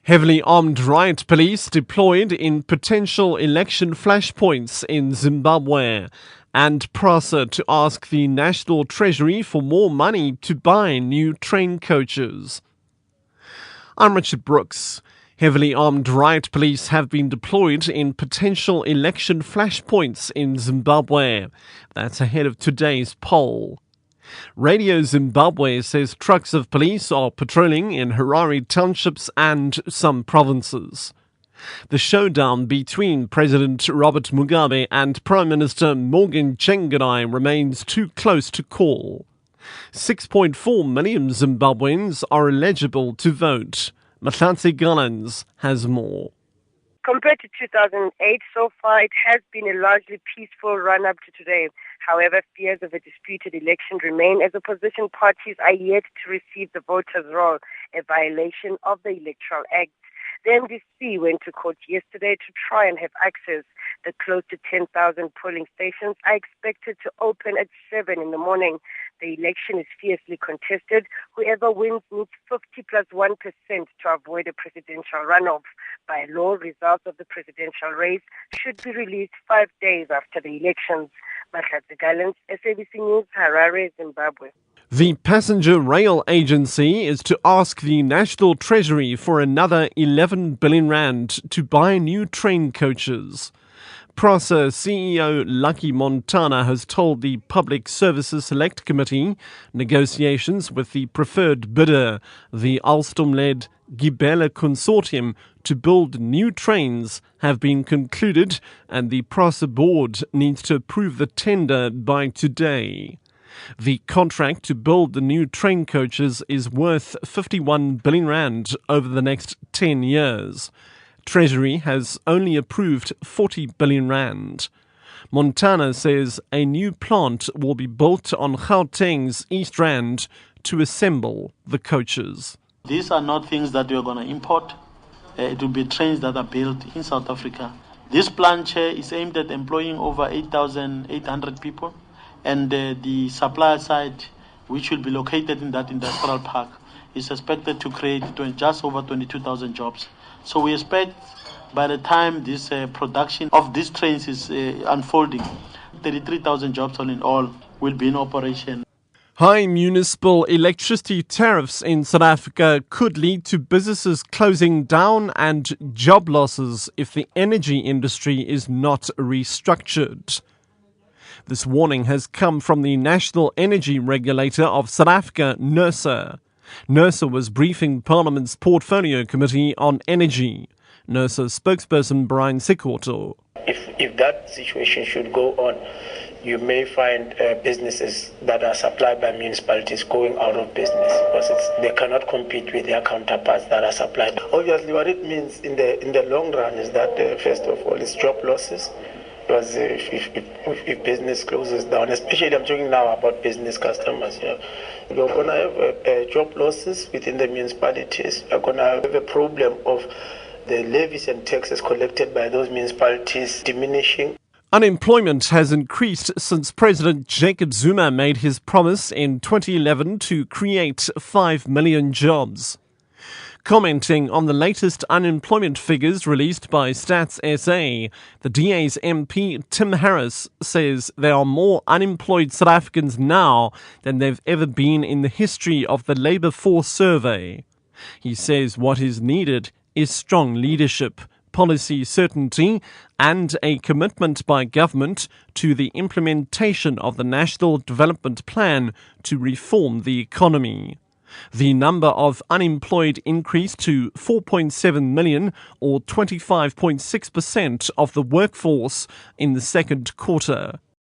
Heavily armed riot police deployed in potential election flashpoints in Zimbabwe, and PRASA to ask the National Treasury for more money to buy new train coaches. I'm Richard Brooks. Heavily armed riot police have been deployed in potential election flashpoints in Zimbabwe. That's ahead of today's poll. Radio Zimbabwe says trucks of police are patrolling in Harare townships and some provinces. The showdown between President Robert Mugabe and Prime Minister Morgan Tsvangirai remains too close to call. 6.4 million Zimbabweans are eligible to vote. Mahlatsi Gallans has more. Compared to 2008, so far it has been a largely peaceful run-up to today. However, fears of a disputed election remain as opposition parties are yet to receive the voters' roll, a violation of the Electoral Act. The MDC went to court yesterday to try and have access. The close to 10,000 polling stations are expected to open at 7 in the morning. The election is fiercely contested. Whoever wins needs 50 plus 1% to avoid a presidential runoff. By law, results of the presidential race should be released 5 days after the elections. Mahlatsi Gallans, SABC News, Harare, Zimbabwe. The Passenger Rail Agency is to ask the National Treasury for another 11 billion rand to buy new train coaches. PRASA CEO Lucky Montana has told the Public Services Select Committee negotiations with the preferred bidder, the Alstom-led Gibela Consortium, to build new trains have been concluded, and the PRASA board needs to approve the tender by today. The contract to build the new train coaches is worth 51 billion rand over the next 10 years. Treasury has only approved 40 billion rand. Montana says a new plant will be built on Gauteng's East Rand to assemble the coaches. These are not things that we are going to import. It will be trains that are built in South Africa. This plant is aimed at employing over 8,800 people. And the supplier side, which will be located in that industrial park, is expected to create just over 22,000 jobs. So we expect by the time this production of these trains is unfolding, 33,000 jobs all in all will be in operation. High municipal electricity tariffs in South Africa could lead to businesses closing down and job losses if the energy industry is not restructured. This warning has come from the National Energy Regulator of South Africa, NERSA. NERSA was briefing Parliament's Portfolio Committee on Energy. NERSA spokesperson Brian Sikhoto. If that situation should go on, you may find businesses that are supplied by municipalities going out of business because they cannot compete with their counterparts that are supplied. Obviously, what it means in the long run is that, first of all, it's job losses. Because if business closes down, especially I'm talking now about business customers, you're going to have job losses within the municipalities. You're going to have a problem of the levies and taxes collected by those municipalities diminishing. Unemployment has increased since President Jacob Zuma made his promise in 2011 to create 5 million jobs. Commenting on the latest unemployment figures released by Stats SA, the DA's MP Tim Harris says there are more unemployed South Africans now than there have ever been in the history of the Labour Force survey. He says what is needed is strong leadership, policy certainty, and a commitment by government to the implementation of the National Development Plan to reform the economy. The number of unemployed increased to 4.7 million, or 25.6% of the workforce in the second quarter.